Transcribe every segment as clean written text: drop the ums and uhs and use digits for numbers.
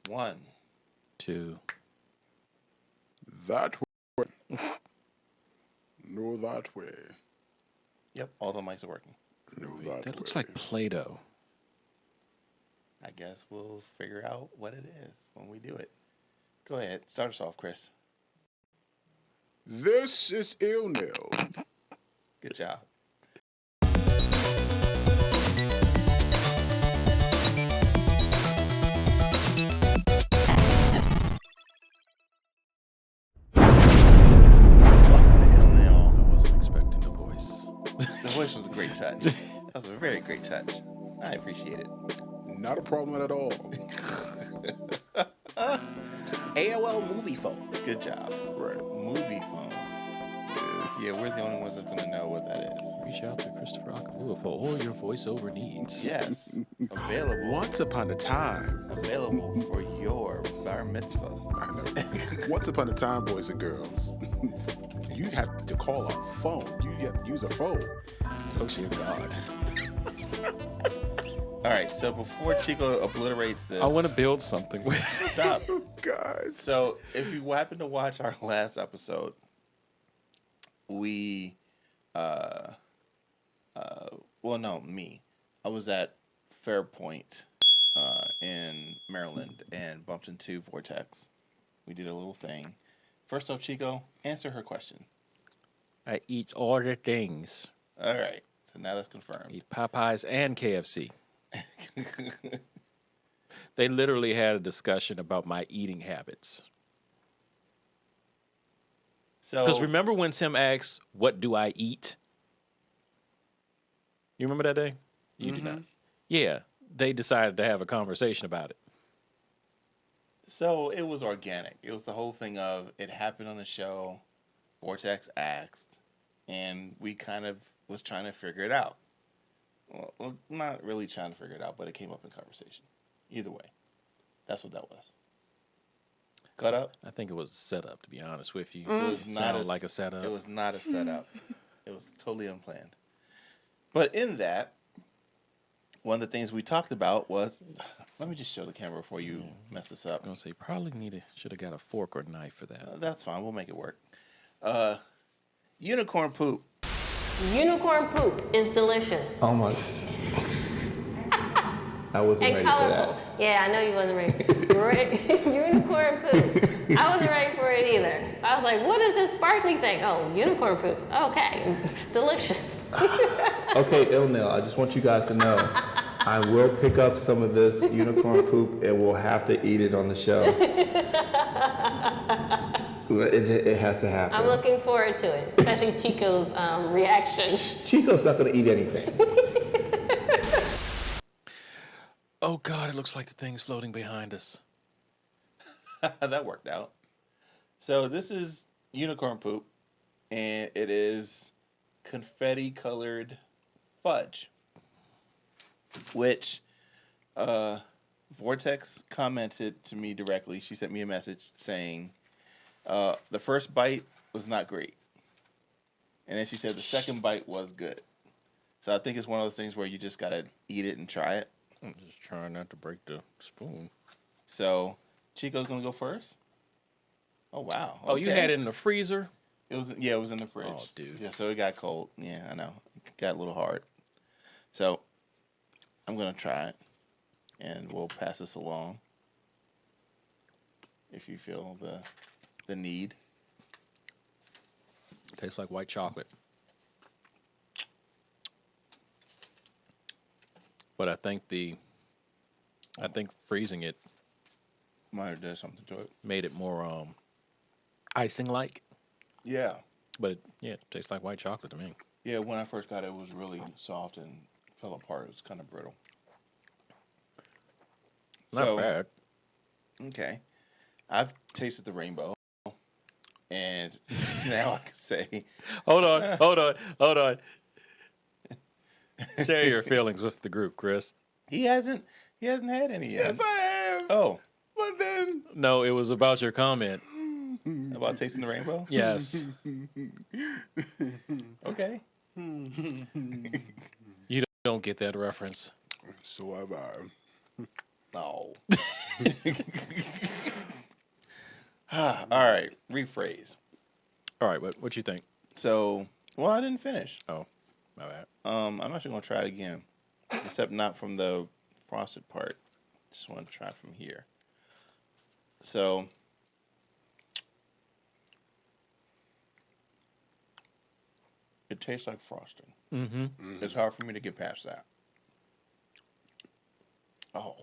1, 2. That way. No, that way. Yep, all the mics are working. No, That looks like Play-Doh. I guess we'll figure out what it is when we do it. Go ahead. Start us off, Chris. This is ILNL. Good job. Welcome to ILNL. I wasn't expecting the voice. The voice was a great touch. That was a very great touch. I appreciate it. Not a problem at all. AOL movie phone. Good job. Right. Movie phone. Yeah, we're the only ones that's going to know what that is. Reach out to Christopher Akabu for all your voiceover needs. Yes. Available. Once upon a time. Available for your bar mitzvah. I know. Once upon a time, boys and girls, you have to call a phone. You have to use a phone. Oh, dear God. All right, so before Chico obliterates this, I want to build something with stop. Oh, God. So if you happen to watch our last episode, we, I was at Fairpoint in Maryland and bumped into Vortex. We did a little thing. First off, Chico, answer her question. I eat all the things. All right, so now that's confirmed. Eat Popeyes and KFC. They literally had a discussion about my eating habits. Because So remember when Tim asked, "What do I eat?" You remember that day? You do not. Yeah, they decided to have a conversation about it. So it was organic. It was the whole thing of it happened on the show. Vortex asked, and we kind of was trying to figure it out. Well, not really trying to figure it out, but it came up in conversation. Either way, that's what that was. Cut up? I think it was a setup, to be honest with you. It was It not sounded like a setup. It was not a setup. It was totally unplanned. But in that, one of the things we talked about was, let me just show the camera before you mess this up. I'm gonna say probably should have got a fork or knife for that. That's fine. We'll make it work. Unicorn poop. Unicorn poop is delicious. Oh my! I wasn't And ready colorful. for that. Yeah, I know you wasn't ready. Unicorn poop. I wasn't ready for it either. I was like, what is this sparkly thing? Oh, unicorn poop. Okay, it's delicious. Okay, ILNL, I just want you guys to know, I will pick up some of this unicorn poop and we'll have to eat it on the show. It has to happen. I'm looking forward to it, especially Chico's reaction. Chico's not going to eat anything. Oh God, it looks like the thing's floating behind us. That worked out. So this is unicorn poop, and it is confetti-colored fudge, which Vortex commented to me directly. She sent me a message saying the first bite was not great, and then she said the second bite was good. So I think it's one of those things where you just gotta eat it and try it. I'm just trying not to break the spoon. So Chico's gonna go first. Oh wow! Oh, you Okay. had it in the freezer? It was in the fridge. Oh, dude. Yeah, so it got cold. Yeah, I know. It got a little hard. So I'm gonna try it, and we'll pass this along if you feel the need. Tastes like white chocolate. But I think freezing it Might have done something to it. made it more icing-like. Yeah, But it tastes like white chocolate to me. yeah. When I first got it, it was really soft and fell apart. It was kind of brittle. Not bad. Okay, I've tasted the rainbow, and now I can say, Hold on. Share your feelings with the group, Chris. he hasn't had any yet. Yes, I have. Oh, But then. No, it was about your comment. about tasting the rainbow? Yes. Okay. You don't get that reference. So have I. No. All right, rephrase. All right, what you think? So, well, I didn't finish. Oh, my bad. I'm actually gonna try it again, except not from the frosted part. Just want to try from here. So, it tastes like frosting. Mm-hmm. It's hard for me to get past that. Oh.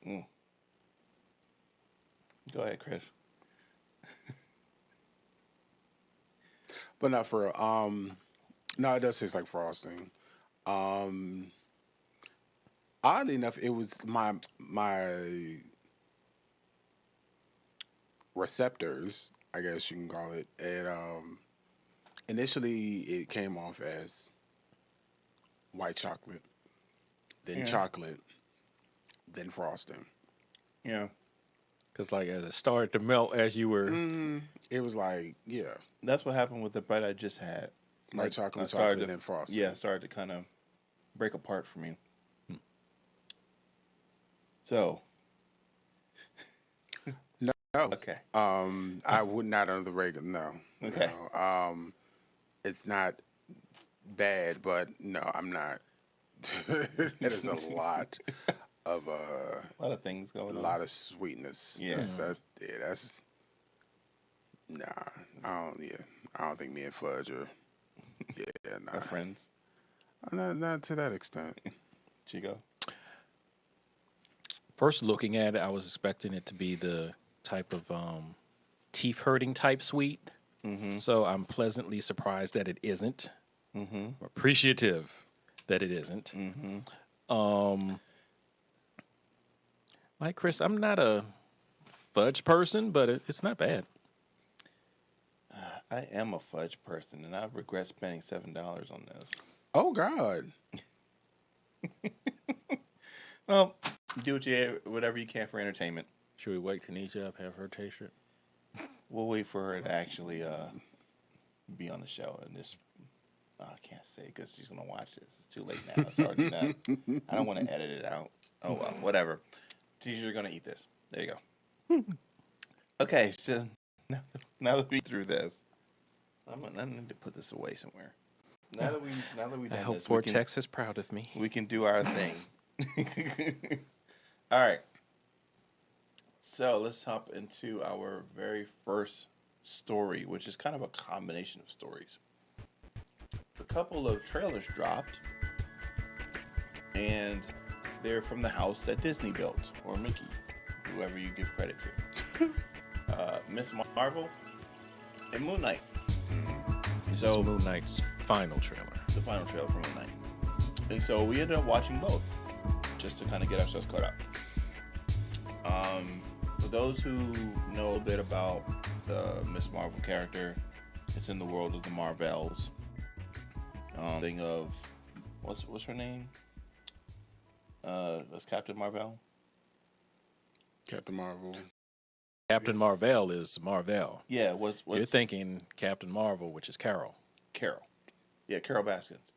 Mm. Go ahead, Chris. But not for no, it does taste like frosting. Oddly enough, it was my receptors, I guess you can call it. And initially it came off as white chocolate, then Yeah. chocolate, then frosting. Yeah. Because like as it started to melt as you were. It was like, yeah, That's what happened with the bite I just had. white I chocolate, started chocolate, to- then frosting. Yeah, it started to kind of break apart for me. So, No. okay. I would not under the regular. No. Okay. No. It's not bad, but no, I'm not. It is a lot of A lot of things a going on. lot of sweetness. Yeah. That's nah. I don't think me and Fudge are. Yeah, nah. Our friends. Not to that extent. Chico. First looking at it, I was expecting it to be the type of teeth hurting type sweet. So I'm pleasantly surprised that it isn't. Appreciative that it isn't. Like Chris, I'm not a fudge person, but it's not bad. I am a fudge person, and I regret spending $7 on this. Oh God. Well, do whatever you can for entertainment. Should we wait till Nisha have her taste it? We'll wait for her to actually be on the show, and just I can't say because she's gonna watch this. It's too late now. It's already done. I don't want to edit it out. Oh well, whatever. Teacher's gonna eat this. There you go. Okay, so now that we through this, I need to put this away somewhere. Now that we I done hope this, Vortex is proud of me. we can do our thing. All right. So let's hop into our very first story, which is kind of a combination of stories. A couple of trailers dropped, and they're from the house that Disney built, or Mickey, whoever you give credit to. Miss Marvel and Moon Knight. This So is Moon Knight's final trailer. the final trailer for Moon Knight. And so we ended up watching both, just to kind of get ourselves caught up. For those who know a bit about the Miss Marvel character, it's in the world of the Marvels. Thing of what's her name? That's Captain Marvel. Captain Marvel. Captain Marvel is Marvel. Yeah, what's You're thinking Captain Marvel, which is Carol. Carol? Yeah, Carol Baskins.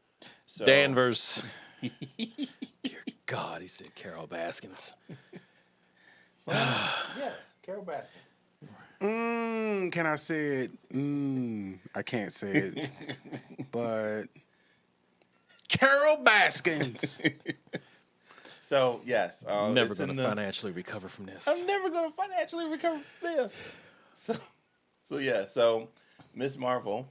So Danvers. Dear God, he said Carol Baskins. yes, Carol Baskins. Can I say it? I can't say it. But Carol Baskins. So yes, Never it's going in to the- financially recover from this. I'm never gonna financially recover from this. So Miss Marvel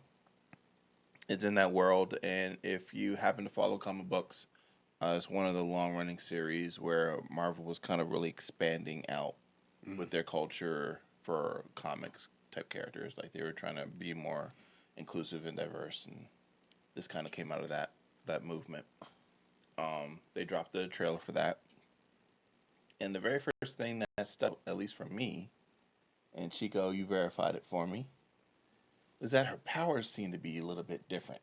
is in that world, and if you happen to follow comic books, it's one of the long-running series where Marvel was kind of really expanding out with their culture for comics type characters. Like they were trying to be more inclusive and diverse, and this kind of came out of that movement. They dropped the trailer for that. And the very first thing that stuck, at least for me, and Chico, you verified it for me, is that her powers seem to be a little bit different.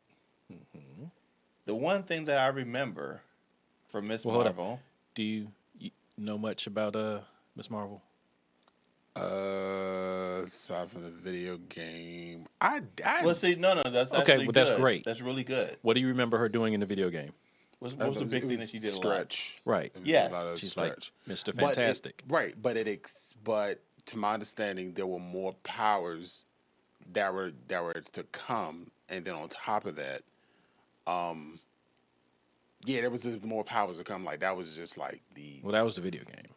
The one thing that I remember from Miss Well, hold on. Marvel, Do you know much about Miss Marvel? Aside from the video game, I well, see, no, that's Okay, actually well, that's good. great. That's really good. What do you remember her doing in the video game? what was the big thing that she did a lot? Stretch. Right. It was Yes. a lot of She's stretch. like Mr. But Fantastic. but to my understanding, there were more powers that were to come, and then on top of that, there was just more powers to come. Like that was just like the Well, that was the video game.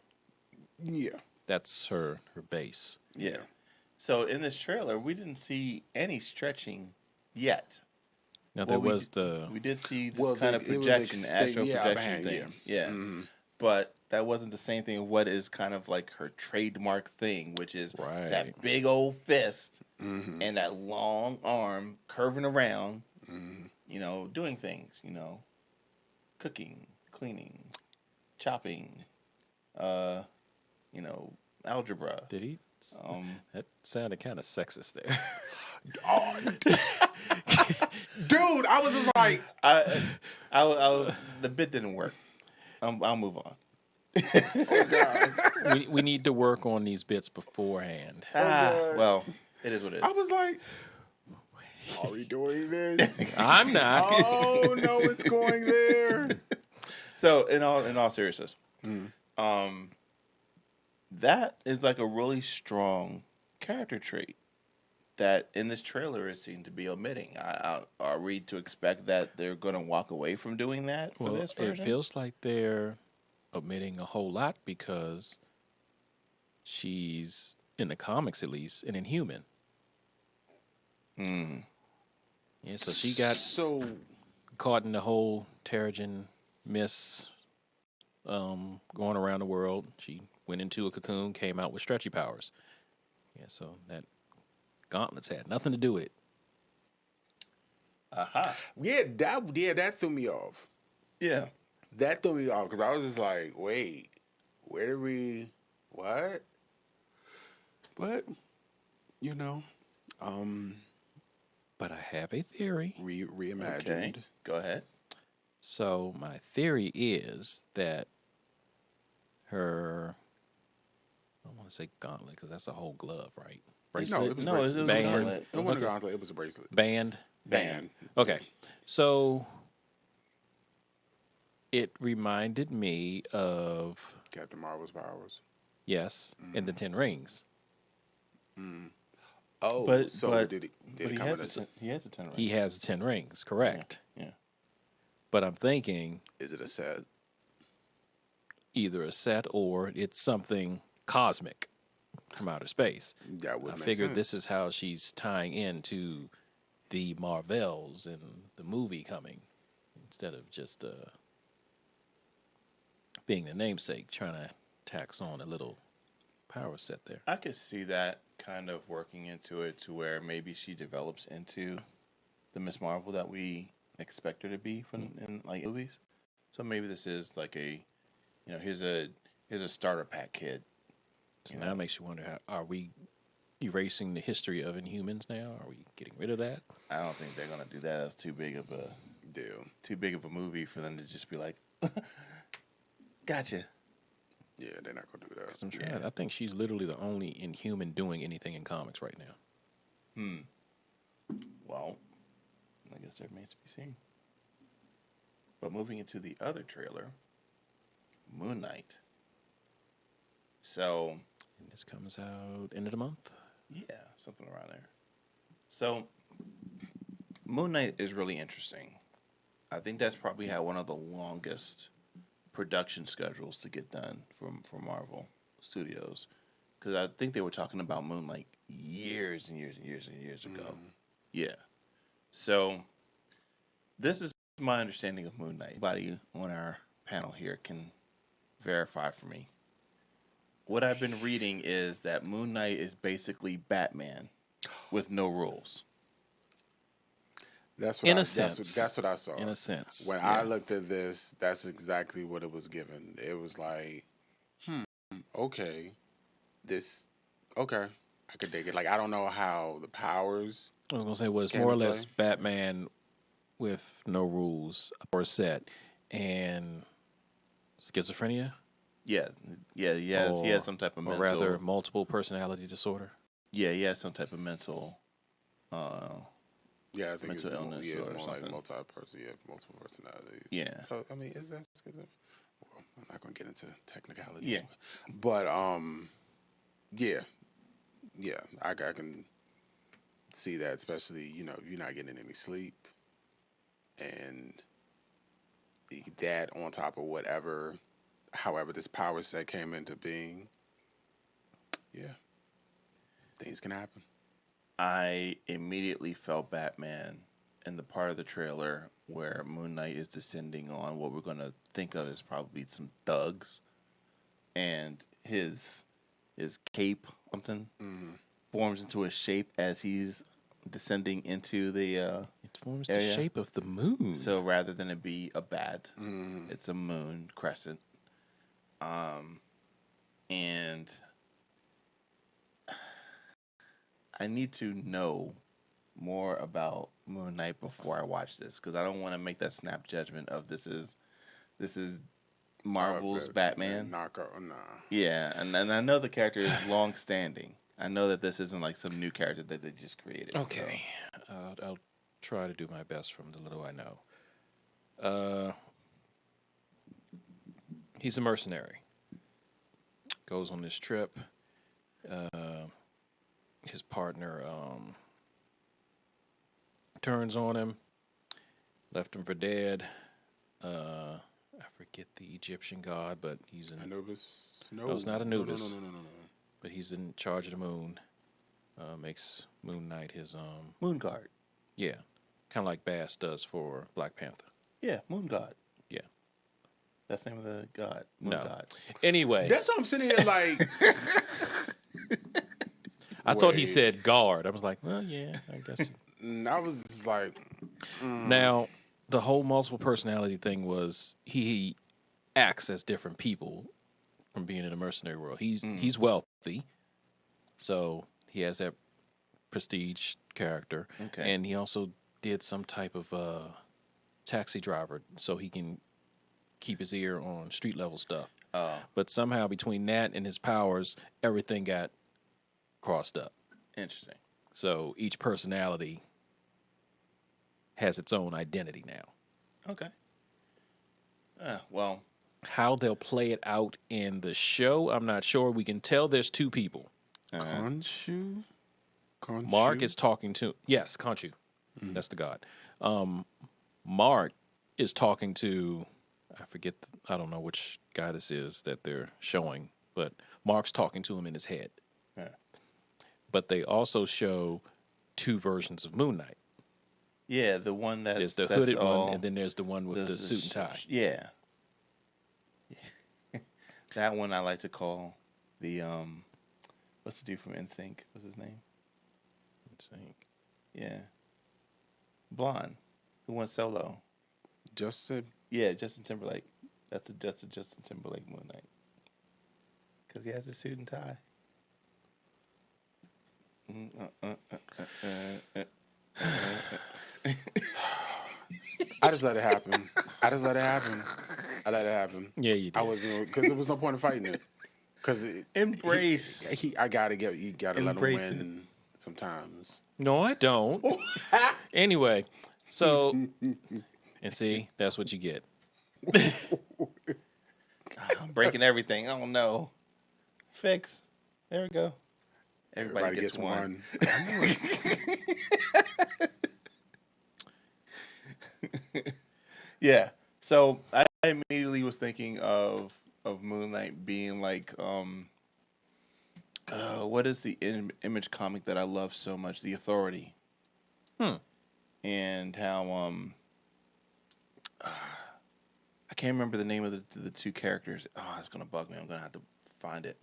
yeah. That's her base. Yeah. So in this trailer, we didn't see any stretching yet. Now there Well, was we did see this Well, kind of it was projection, extend- astral yeah, projection behind, thing. yeah. Yeah. But that wasn't the same thing of what is kind of like her trademark thing, which is Right. that big old fist and that long arm curving around, you know, doing things, you know, cooking, cleaning, chopping, you know, algebra. Did he? That sounded kind of sexist there. Dude, I was just like, The bit didn't work. I'll move on. we need to work on these bits beforehand. Well, it is what it is. I was like, are we doing this? I'm not. Oh no, it's going there. So in all seriousness, that is like a really strong character trait that in this trailer is seen to be omitting. Are we to expect that they're going to walk away from doing that for Well, this it version? feels like they're omitting a whole lot because she's, in the comics at least, an Inhuman. Yeah, so she got caught in the whole Terrigen mess going around the world. She went into a cocoon, came out with stretchy powers. Yeah, so that gauntlets had nothing to do with it. Aha. That threw me off. Yeah. That threw me off because I was just like, wait, where did we? What? But you know, But I have a theory. reimagined. Okay. Go ahead. So my theory is that her, I don't want to say gauntlet because that's a whole glove, right? No, it was No, it was bracelet. a Band. gauntlet. It wasn't a gauntlet. It was a bracelet. Band. Band. Okay. So it reminded me of, Captain Marvel's powers. yes, in the 10 Rings. Oh, But did it but he come has with he has a 10 ring. He has 10 rings, correct. Yeah. But I'm thinking Is it a set? either a set or it's something cosmic from outer space. That would I make figured sense. this is how she's tying into the Marvels and the movie coming instead of just being the namesake, trying to tax on a little power set there. I could see that kind of working into it to where maybe she develops into the Miss Marvel that we expect her to be from in like movies. So maybe this is like a, you know, here's a starter pack kid. So now it makes you wonder, are we erasing the history of Inhumans now? Are we getting rid of that? I don't think they're gonna do that. That's too big of a deal. too big of a movie for them to just be like, gotcha. Yeah, they're not gonna do that. 'Cause I'm trying. I think she's literally the only Inhuman doing anything in comics right now. Well, I guess that remains to be seen. But moving into the other trailer, Moon Knight. So, And this comes out end of the month. yeah, something around there. So, Moon Knight is really interesting. I think that's probably had one of the longest production schedules to get done from Marvel Studios, because I think they were talking about Moon Knight years and years and years and years ago. Yeah. So, this is my understanding of Moon Knight. Anybody on our panel here can verify for me. What I've been reading is that Moon Knight is basically Batman with no rules. That's what In a that's sense. that's what I saw. In a sense. When I looked at this, that's exactly what it was given. It was like, okay, okay, I could dig it. Like, I don't know how the powers. I was gonna say was Came more or to less Batman with no rules or set and schizophrenia, Yeah, he has some type of or mental. rather multiple personality disorder. Yeah, he has some type of mental Yeah, I think it's mental more, illness yeah, it's or more like something. multiple personalities. Yeah. So I mean, is that schizophrenia? Well, I'm not gonna get into technicalities. Yeah. But yeah, yeah, I can see that, especially if you're not getting any sleep, and that on top of however this power set came into being. Yeah, things can happen. I immediately felt Batman in the part of the trailer where Moon Knight is descending on what we're gonna think of as probably some thugs, and his cape something forms into a shape as he's descending into the It forms the area. shape of the moon. So rather than it be a bat, it's a moon crescent. And I need to know more about Moon Knight before I watch this because I don't want to make that snap judgment of this is Marvel's Batman. Nah. Yeah, and I know the character is long standing. I know that this isn't like some new character that they just created. Okay, I'll try to do my best from the little I know. He's a mercenary. Goes on this trip. His partner turns on him. Left him for dead. I forget the Egyptian god, but he's in. Anubis? No, No, it's not Anubis. No. But he's in charge of the moon. Makes Moon Knight his Moon Guard. yeah, kind of like Bass does for Black Panther. Yeah, Moon God. Yeah. That's the name of the god. Moon No. God. Anyway, That's what I'm sitting here like. I thought he Wait. said guard. I was like, well, yeah, I guess. I was just like, Now, the whole multiple personality thing was he acts as different people from being in the mercenary world. He's wealthy, so he has that prestige character, Okay. and he also did some type of taxi driver, so he can keep his ear on street level stuff. Oh, But somehow between that and his powers, everything got crossed up. interesting. So each personality has its own identity now. Okay. Well, How they'll play it out in the show, I'm not sure. We can tell there's two people. Khonshu? Mark is talking to Khonshu. That's the god. Mark is talking to I don't know which guy this is that they're showing, but Mark's talking to him in his head. Yeah. But they also show two versions of Moon Knight. Yeah, the one There's that's the hooded all, one, and then there's the one with the suit and tie. Yeah. That one I like to call the what's the dude from NSYNC? What's his name? Let's think. Yeah. Blonde. Who went solo. Just said. Yeah, Justin Timberlake. That's a Justin Timberlake Moon Knight. Because he has a suit and tie. I just let it happen. I let it happen. Yeah, you did. I wasn't because there was no point in fighting it. Because Embrace. you gotta let him Embrace win sometimes. No, I don't. Anyway, so and see, that's what you get. I'm breaking everything. Oh no. Fix. There we go. Everybody gets one. Yeah. So I immediately was thinking of Moon Knight being like what is the Image comic that I love so much? The Authority. And how I can't remember the name of the two characters. Oh, it's gonna bug me. I'm gonna have to find it.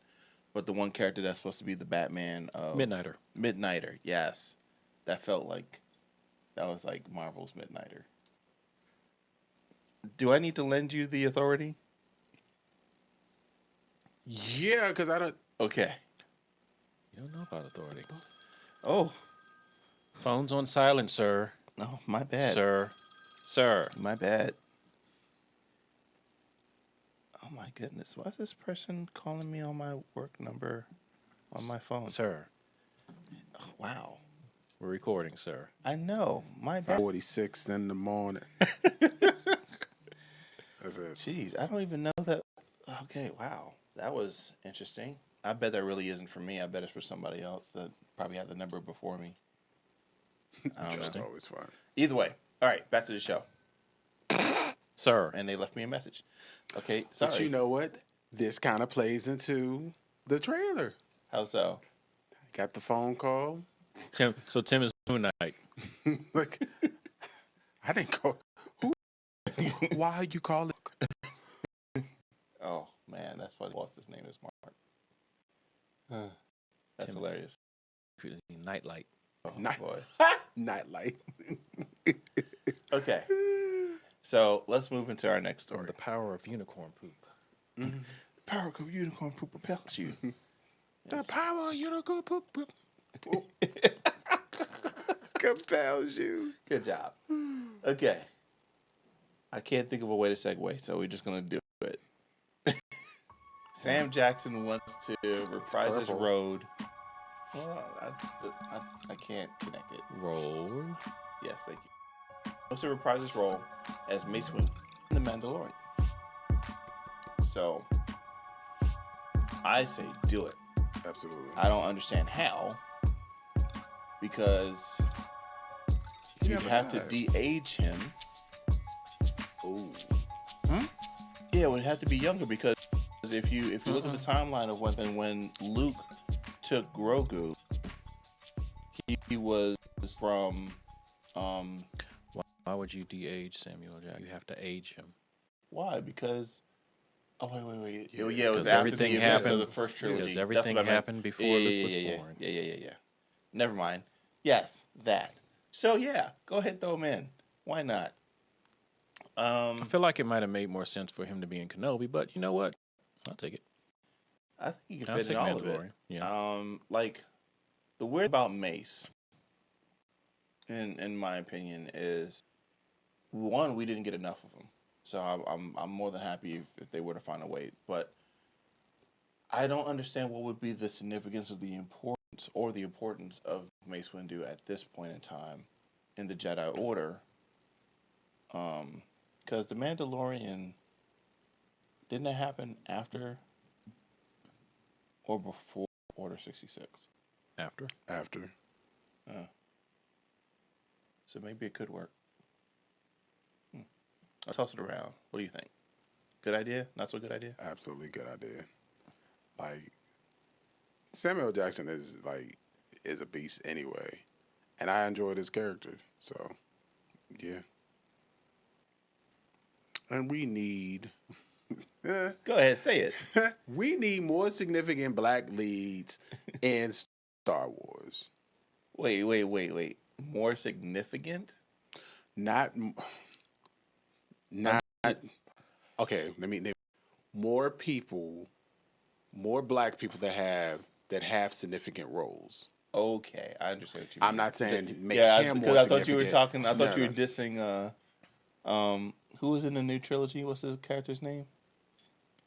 But the one character that's supposed to be the Batman of Midnighter. Midnighter, yes. That felt like that was like Marvel's Midnighter. Do I need to lend you the Authority? Yeah, because I don't. Okay. You don't know about Authority. Oh. Phone's on silent, sir. No, my bad. Sir. My bad. Oh my goodness. Why is this person calling me on my work number on my phone? Sir. Oh, wow. We're recording, sir. I know. My bad. 46 in the morning. That's it. Jeez, I don't even know that. Okay, wow. That was interesting. I bet that really isn't for me. I bet it's for somebody else that probably had the number before me. I don't That's know. always fun. Either way. All right, back to the show. Sir. And they left me a message. Okay, sorry. But you know what? This kind of plays into the trailer. How so? Got the phone call. Tim is Moon Knight. Like, I didn't call. Who? Why are you calling? Oh, man, that's funny. What's his name is Mark. That's Tim. hilarious. Nightlight. Oh, Night- boy. Nightlight. Okay. So let's move into our next story. The power of unicorn poop. Power of unicorn poop propels you. The power of unicorn poop compels you. Good job. Okay. I can't think of a way to segue, so we're just going to do it. Sam Jackson wants to reprise his purple. road. Well, I can't connect it. Roll. Yes, thank you. Wants to reprise his role as Mace Windu in The Mandalorian. So, I say do it. Absolutely. I don't understand how, because He you'd never have to died. de-age him. Ooh. Yeah, it would have to be younger, because if you look at the timeline of when Luke took Grogu, he was from Why would you de-age Samuel Jackson? You have to age him. why? Because wait. Yeah, Oh, yeah, it was because after everything the events of happened- the first trilogy. because That's everything what I meant. happened before Luke was born. Yeah. Never mind. Yes, that. So yeah, go ahead, throw him in. Why not? I feel like it might have made more sense for him to be in Kenobi, but you know what? I'll take it. I think you can I'll fit in take all of it. Mandalorian. Yeah. Like the weird about Mace, in my opinion, is one, we didn't get enough of him, so I'm more than happy if they were to find a way. But I don't understand what would be the significance of the importance of Mace Windu at this point in time in the Jedi Order. Because the Mandalorian, didn't it happen after or before Order 66? After. So maybe it could work. I'll toss it around. What do you think? Good idea? Not so good idea? Absolutely good idea. Like, Samuel Jackson is a beast anyway, and I enjoyed his character. So, yeah. And we need Go ahead, say it. we need more significant black leads in Star Wars. Wait. More significant? Not okay. Let me more people, more black people that have significant roles. Okay, I understand what you mean. I'm not saying make yeah, him more because I thought you were significant. talking. I thought No, you were no. dissing. Who was in the new trilogy? What's his character's name?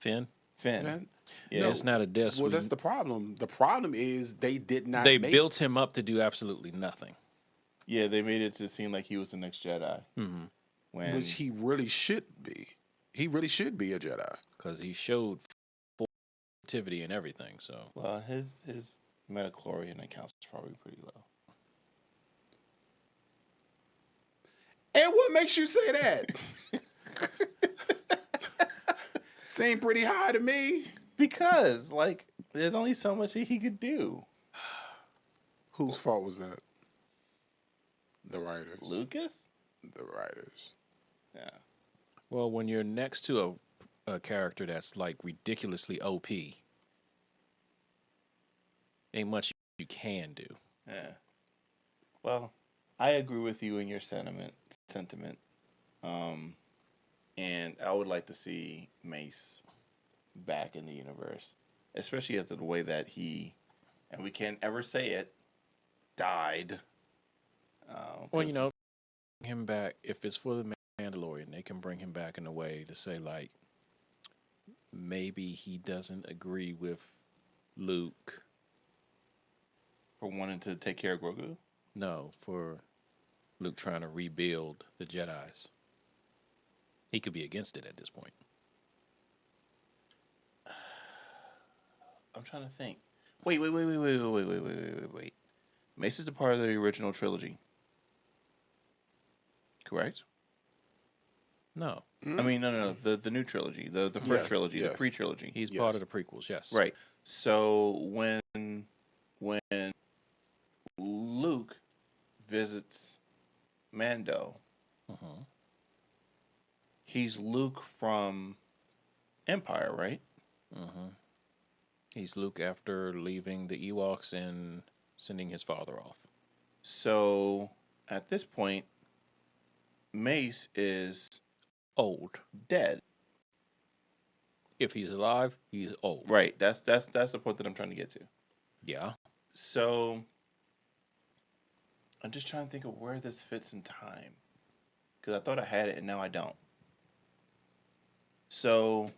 Finn. Finn. Man, Yeah, no, It's not a diss. Well, that's the problem. The problem is they did not. They make, built him up to do absolutely nothing. Yeah, they made it to seem like he was the next Jedi. Mm-hmm. When which he really should be. He really should be a Jedi. Because he showed full activity and everything. So well, his metachlorian accounts is probably pretty low. And what makes you say that? Seemed pretty high to me. Because there's only so much that he could do. Whose fault was that? The writers. Lucas? The writers. Yeah. well, when you're next to a character that's like ridiculously OP, ain't much you can do. Yeah. Well, I agree with you in your sentiment. And I would like to see Mace back in the universe, especially after the way that he, and we can't ever say it, died. Well, bring him back. If it's for the Mandalorian, they can bring him back in a way to say, like, maybe he doesn't agree with Luke. For wanting to take care of Grogu. No, for Luke trying to rebuild the Jedis. He could be against it at this point. I'm trying to think. Wait. Mace is a part of the original trilogy. Correct? No, I mean, no. The new trilogy, the first Yes, trilogy, the yes. pre-trilogy. he's Yes. part of the prequels. Yes. Right. So when Luke visits Mando, Uh-huh. he's Luke from Empire, right? Uh-huh. He's Luke after leaving the Ewoks and sending his father off. So at this point, Mace is Old. dead. If he's alive, he's old. Right. That's the point that I'm trying to get to. Yeah. So I'm just trying to think of where this fits in time, because I thought I had it and now I don't. So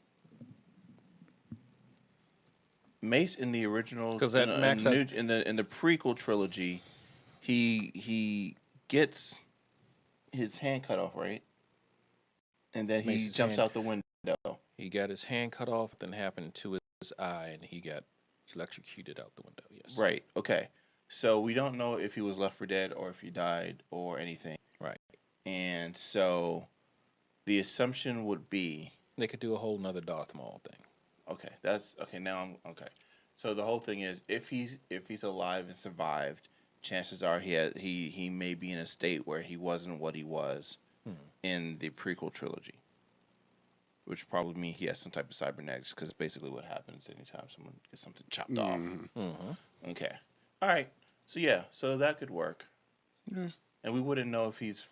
Mace in the original, 'Cause that Max, in the prequel trilogy, he gets his hand cut off, right? And then he Mace's jumps hand. out the window. He got his hand cut off, then happened to his eye, and he got electrocuted out the window. Yes. Right. Okay. So we don't know if he was left for dead or if he died or anything. Right. And so the assumption would be, They could do a whole nother Darth Maul thing. okay, that's okay. Now I'm okay. So the whole thing is, if he's alive and survived, chances are he may be in a state where he wasn't what he was in the prequel trilogy, which probably means he has some type of cybernetics, because it's basically what happens anytime someone gets something chopped off. Mm-hmm. Okay, all right. So yeah, so that could work. Yeah. And we wouldn't know if he's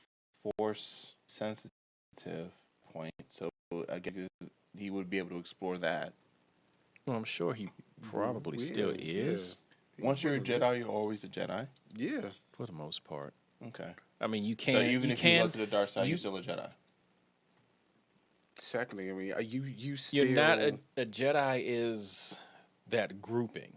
force sensitive point, so I guess he would be able to explore that. Well, I'm sure he probably still is, Once you're a Jedi, you're always a Jedi. Yeah. for the most part. Okay. I mean, you So can't. even you if you go can't. to the dark side, you- you're still a Jedi. Secondly, I mean, you still. You're not a Jedi. Is that grouping?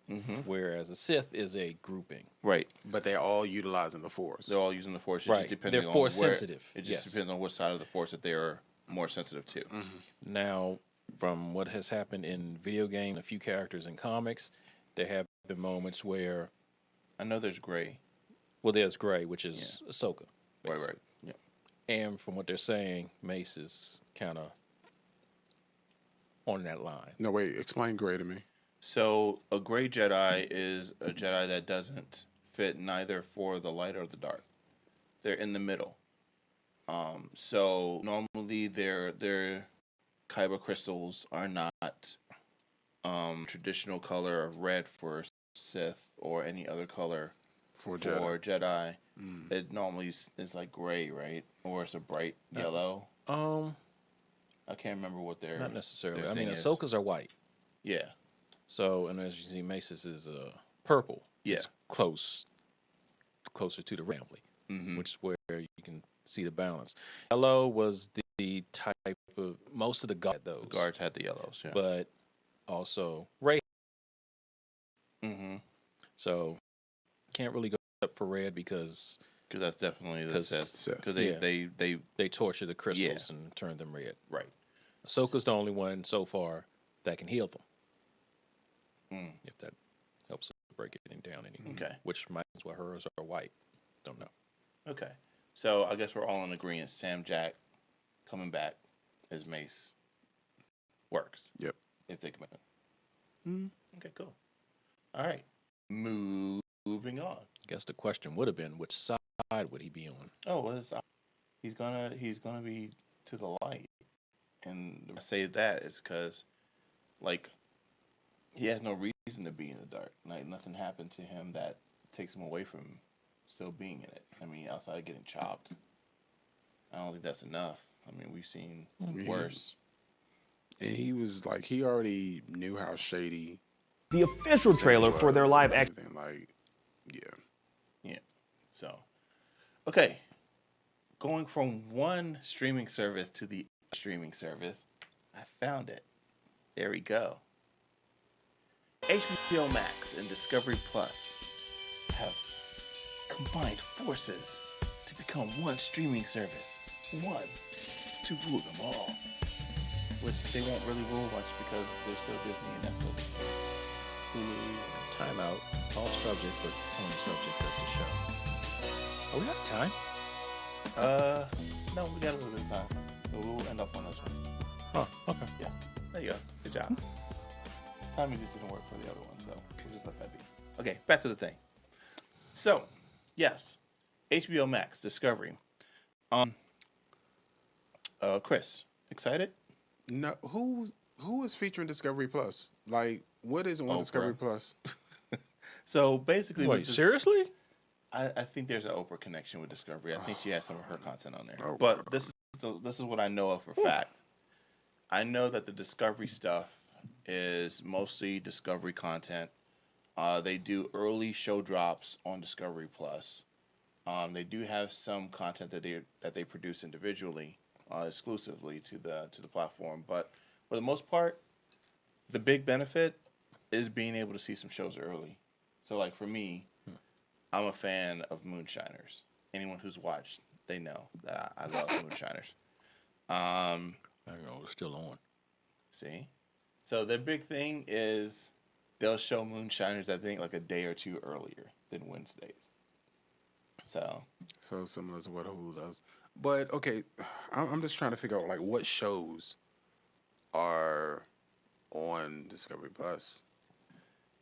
Mm-hmm. Whereas a Sith is a grouping. Right. But they're all utilizing the Force. They're all using the Force. It Right. just depending They're on Force where, sensitive. It just Yes. depends on what side of the Force that they are more sensitive to. Now, from what has happened in video game, a few characters in comics, there have been moments where, I know there's gray. well, there's Gray, which is Ahsoka. Right. basically. Right. Yeah. And from what they're saying, Mace is kind of on that line. No, wait. Explain gray to me. So a gray Jedi is a Jedi that doesn't fit neither for the light or the dark. They're in the middle. So normally their kyber crystals are not traditional color of red for Sith or any other color For Jedi. It normally is like gray, right? Or it's a bright yellow. I can't remember what their Not necessarily. their I mean, thing is. Ahsoka's are white. Yeah. So, and as you see, Mace's is purple. Yeah. It's closer to the family, which is where you can see the balance. Yellow was the type of, most of the guards had those. Guards had the yellows, yeah. But also Ray. Mm-hmm. So, can't really go up for red because that's definitely the 'cause Sith. Because yeah. they they torture the crystals and turn them red. right. Ahsoka's the only one so far that can heal them. If that helps break it down any. Okay. Which might as well hers are white. Don't know. Okay. So I guess we're all in agreement. Sam Jack coming back as Mace works. Yep. If they come in. Okay, cool. All right. Moving on. I guess the question would have been, which side would he be on? Oh, what is he's gonna be to the light. And I say that is because, like, he has no reason to be in the dark. Like, nothing happened to him that takes him away from still being in it. I mean, outside of getting chopped, I don't think that's enough. I mean, we've seen worse. And he was like, he already knew how shady. The official trailer for their live action. Like, yeah. Yeah. So, okay. Going from one streaming service to the streaming service, I found it. There we go. HBO Max and Discovery Plus have combined forces to become one streaming service. One to rule them all. Which they won't really rule much because there's still Disney and Netflix. Hulu. Time out. Off subject, but on the subject of the show. Oh, we got time? No, we got a little bit of time. So we'll end up on this one. Oh, okay. Yeah. There you go. Good job. Timing just didn't work for the other one, so we'll just let that be. Okay, back to the thing. So, yes, HBO Max Discovery. Chris, excited? No, who is featuring Discovery Plus? Like, what is on Discovery Plus? So basically, Wait, seriously? I think there's an Oprah connection with Discovery. I think she has some of her content on there. Oh, But this is what I know of for fact. I know that the Discovery stuff is mostly Discovery content. They do early show drops on Discovery Plus. They do have some content that they produce individually, exclusively to the platform. But for the most part, the big benefit is being able to see some shows early. So, like for me, I'm a fan of Moonshiners. Anyone who's watched, they know that I love Moonshiners. I don't know. It's still on. See? So the big thing is they'll show Moonshiners, I think, like a day or two earlier than Wednesdays. So similar to what Hulu does. But, okay, I'm just trying to figure out, like, what shows are on Discovery Plus?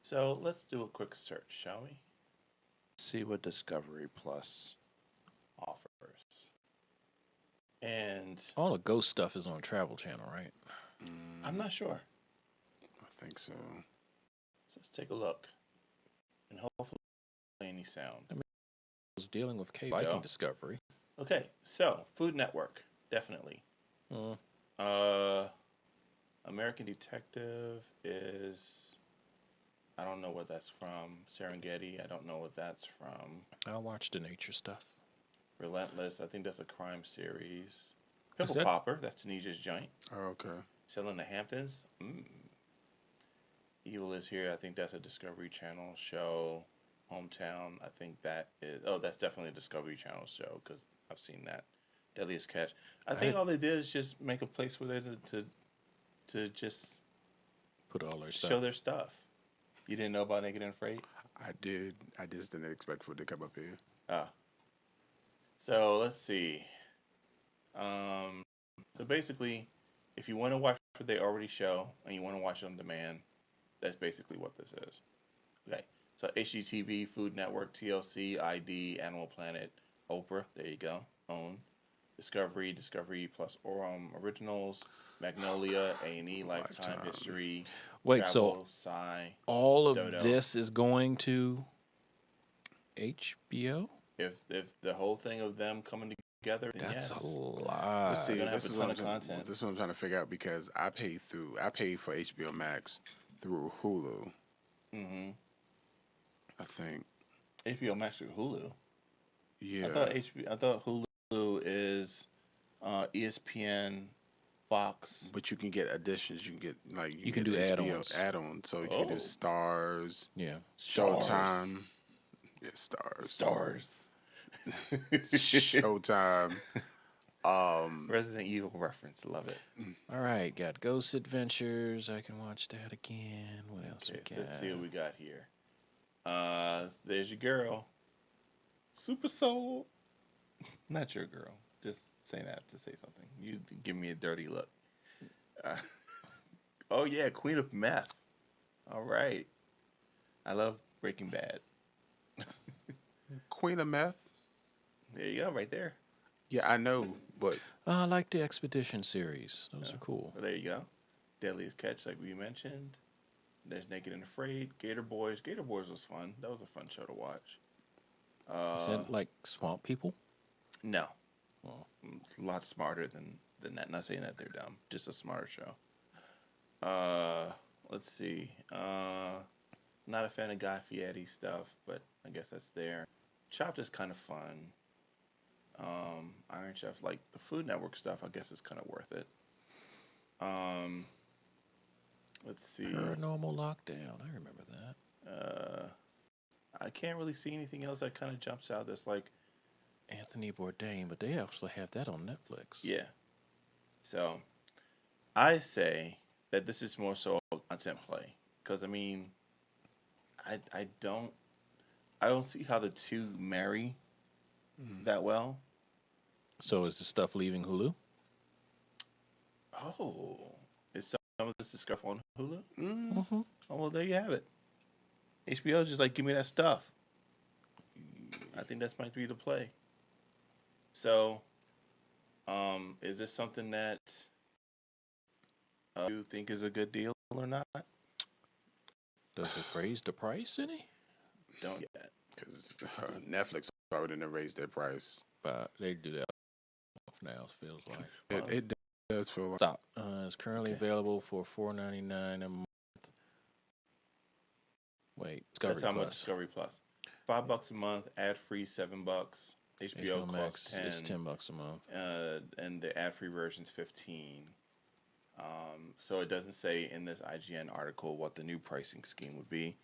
So let's do a quick search, shall we? See what Discovery Plus offers. And All the ghost stuff is on Travel Channel, right? I'm not sure. I think so. So let's take a look. And hopefully any sound. I was dealing with you Viking go. Discovery. Okay, so Food Network, definitely. American Detective is, I don't know what that's from. Serengeti, I don't know what that's from. I'll watch the nature stuff. Relentless, I think that's a crime series. Pimple Popper, that's Tunisia's joint. Oh, okay. Selling the Hamptons. Evil is Here, I think that's a Discovery Channel show. Hometown, I think that is, that's definitely a Discovery Channel show because I've seen that. Deadliest Catch. I think all they did is just make a place for them to just put all their show stuff. their stuff. You didn't know about Naked and Afraid? I did. I just didn't expect for it to come up here. So let's see. So basically, if you want to watch what they already show and you want to watch it on demand, that's basically what this is. Okay. So HGTV, Food Network, TLC, ID, Animal Planet, Oprah. There you go. OWN. Discovery, Discovery Plus Originals, Magnolia, A&E, Lifetime, History. Wait, Travel, so Psy, all of Dodo. this is going to HBO? If the whole thing of them coming together, then That's yes. a lot. Let's see. They're gonna This have is a ton what of I'm content. This is what I'm trying to figure out because I pay for HBO Max through Hulu. Mm-hmm. I think. HBO Max or Hulu. Yeah. I thought Hulu is ESPN, Fox. But you can get additions. You can get You can do HBO add-ons. add-ons. So you can do Stars, Yeah. Showtime. Yeah, Stars. Showtime. Resident Evil reference, love it. All right, got Ghost Adventures. I can watch that again. What else we Okay, got? so let's see what we got here. There's your girl, Super Soul. Not your girl. Just saying that to say something. You give me a dirty look. Oh yeah, Queen of Meth. All right. I love Breaking Bad. Queen of Meth. There you go, right there. Yeah, I know, but I like the Expedition series. Those are cool. Well, there you go. Deadliest Catch, like we mentioned. There's Naked and Afraid. Gator Boys. Gator Boys was fun. That was a fun show to watch. Is that like Swamp People? No. Oh. A lot smarter than that. Not saying that they're dumb. Just a smarter show. Let's see. Not a fan of Guy Fieri stuff, but I guess that's there. Chopped is kind of fun. Iron Chef, like the Food Network stuff, I guess is kind of worth it. Let's see. Paranormal Lockdown. I remember that. I can't really see anything else that kind of jumps out that's like, Anthony Bourdain, but they actually have that on Netflix. yeah. So I say that this is more so a content play because I mean, I don't see how the two marry that well. So is the stuff leaving Hulu? Oh, is some of this stuff on Hulu? Mm-hmm. Oh well, there you have it. HBO is just like, give me that stuff. I think that might be the play. So, is this something that you think is a good deal or not? Does it raise the price any? Don't yet. Because Netflix already done raised their price. But they do that now, it feels like. It does feel like. Stop. It's currently Okay. available for $4.99 a month. Wait, Discovery That's how much Plus. Discovery Plus. $5 a month, ad free $7. HBO Max costs 10. is $10 a month. And the ad free version's 15. So it doesn't say in this IGN article what the new pricing scheme would be,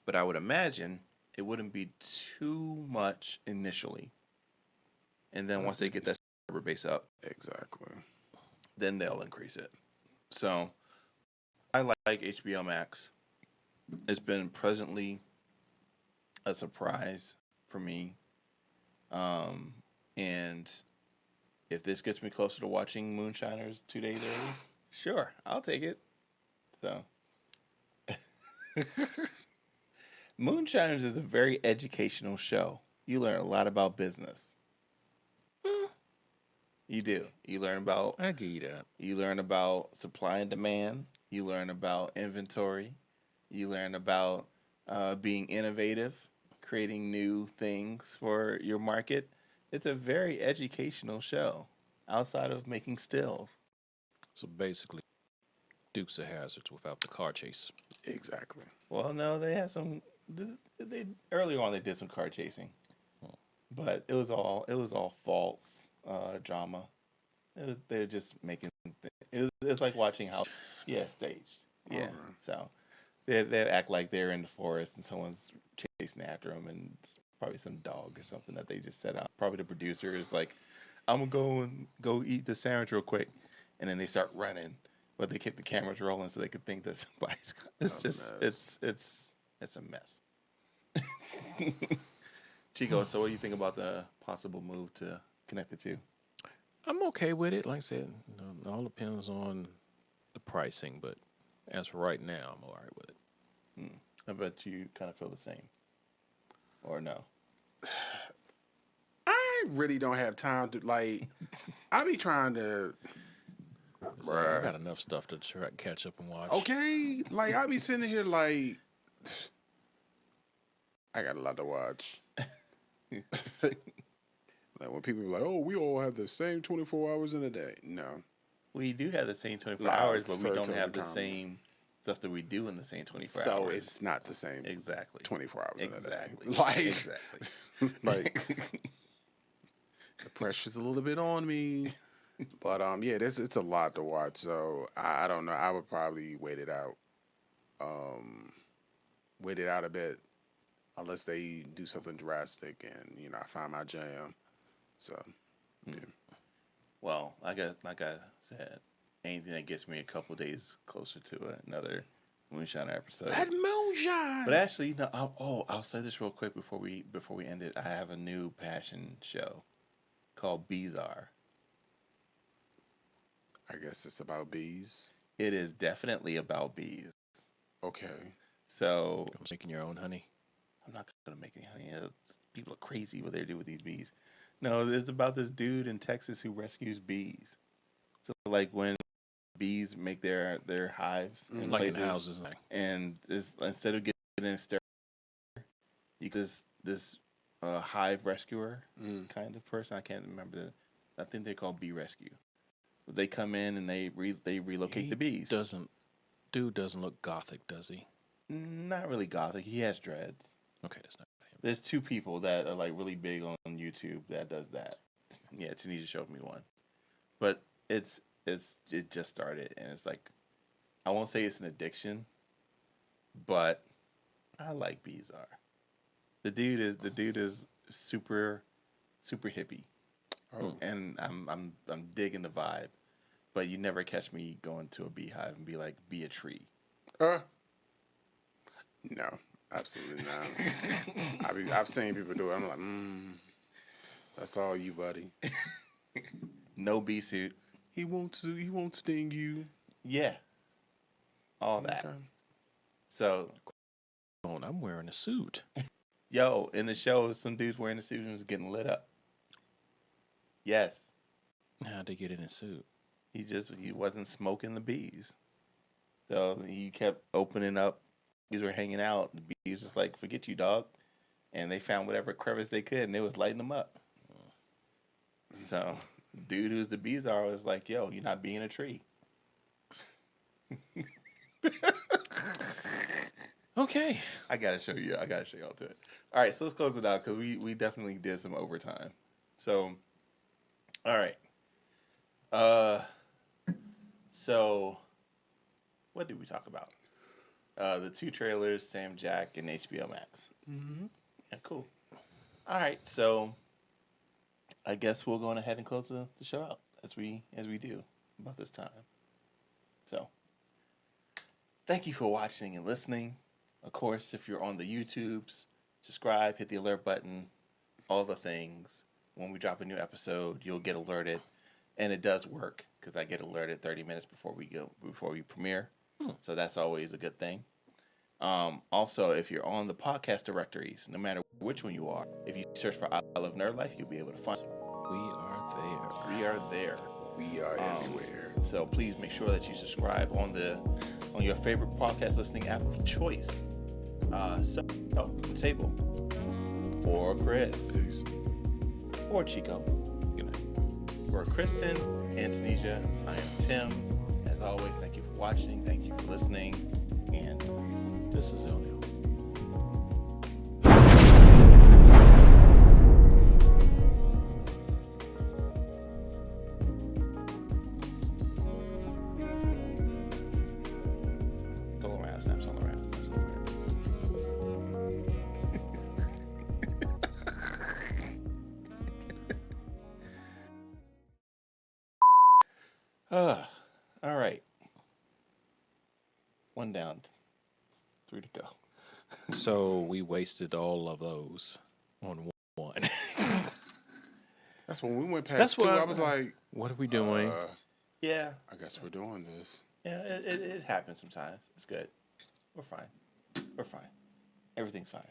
but I would imagine it wouldn't be too much initially, and then once they get that subscriber base up, Exactly. then they'll increase it. So I like HBO Max. It's been presently a surprise for me, and if this gets me closer to watching Moonshiners 2 days early, sure, I'll take it. So, Moonshiners is a very educational show. You learn a lot about business. You do. You learn about I give you that. You learn about supply and demand. You learn about inventory. You learn about being innovative, creating new things for your market. It's a very educational show outside of making stills. So basically, Dukes of Hazzards without the car chase. Exactly. Well, no, they had some. They earlier on they did some car chasing, but it was all false drama. They're just making. It's like watching how, yeah, staged. Yeah. So they'd act like they're in the forest and someone's chasing after them, and it's probably some dog or something that they just set out. Probably the producer is like, "I'm gonna go eat the sandwich real quick," and then they start running, but they keep the cameras rolling so they could think that somebody's. It's just it's a mess. Chico, so what do you think about the possible move to connect the two? I'm okay with it. Like I said, it all depends on the pricing, but as for right now, I'm all right with it. I bet you kind of feel the same, or no? I really don't have time to, like, I be trying to, So I got enough stuff to try to catch up and watch. okay, like, I be sitting here like, I got a lot to watch. Like, when people be like, oh, we all have the same 24 hours in a day. No. We do have the same 24 Live hours, but we for don't total have the comedy. same stuff that we do in the same 24 So hours. it's not the same Exactly. 24 hours Exactly. in a day. Like, Exactly. like, the pressure's a little bit on me. But, yeah, it's a lot to watch. So, I don't know. I would probably wait it out. Wait it out a bit. Unless they do something drastic and, I find my jam. So, yeah. Well, like I said, anything that gets me a couple days closer to another Moonshine episode. That moonshine! But actually, no. I'll say this real quick before we end it. I have a new passion show called Beezar. I guess it's about bees. It is definitely about bees. Okay. So I'm making your own honey. I'm not gonna make any honey. People are crazy what they do with these bees. No, it's about this dude in Texas who rescues bees. So like when bees make their hives in Like in places, houses. and instead of getting steril, you this hive rescuer kind of person. I can't remember. I think they're called bee rescue. But they come in and they relocate the bees. Dude doesn't look gothic, does he? Not really gothic. He has dreads. Okay, that's not him. There's two people that are like really big on YouTube that does that. Yeah, Tanisha showed me one, but it just started and it's like, I won't say it's an addiction, but I like Beezar. The dude is super hippie. Oh. And I'm digging the vibe. But you never catch me going to a beehive and be like, be a tree. No, absolutely not. I've seen people do it. I'm like, that's all you, buddy. No bee suit. He won't sting you. Yeah. All that. Okay. So, I'm wearing a suit. yo, in the show, some dudes wearing a suit and was getting lit up. Yes. How'd they get in a suit? He wasn't smoking the bees. So he kept opening up. Bees were hanging out. The bees just like, forget you, dog. And they found whatever crevice they could, and they was lighting them up. So, dude who's the bees are was like, yo, you're not being a tree. Okay. I gotta show you all to it. All right, so let's close it out because we definitely did some overtime. So, all right. So what did we talk about? The 2 trailers, Sam Jack and HBO Max. Mm-hmm. Yeah, cool. All right, so I guess we'll go ahead and close the show out as we do about this time. So, thank you for watching and listening. Of course, if you're on the YouTubes, subscribe, hit the alert button, all the things. When we drop a new episode, you'll get alerted, and it does work because I get alerted 30 minutes before we premiere. So that's always a good thing. Also, if you're on the podcast directories, no matter which one you are, if you search for I Love Nerd Life, you'll be able to find us. We are there. We are there. We are everywhere. So please make sure that you subscribe on your favorite podcast listening app of choice. So, the table, or Chris, Peace. or Chico. Good night. For Kristen and Tanisha, I am Tim. As always, thank you for watching. Thank you for listening. And This is ILNL. all around, snaps all around, snaps all around. All right. 1 down, 3 to go. So we wasted all of those on one. That's when we went past That's 2. what I was like, What are we doing? Yeah, I guess we're doing this. yeah, it happens sometimes. It's good. We're fine. We're fine. Everything's fine.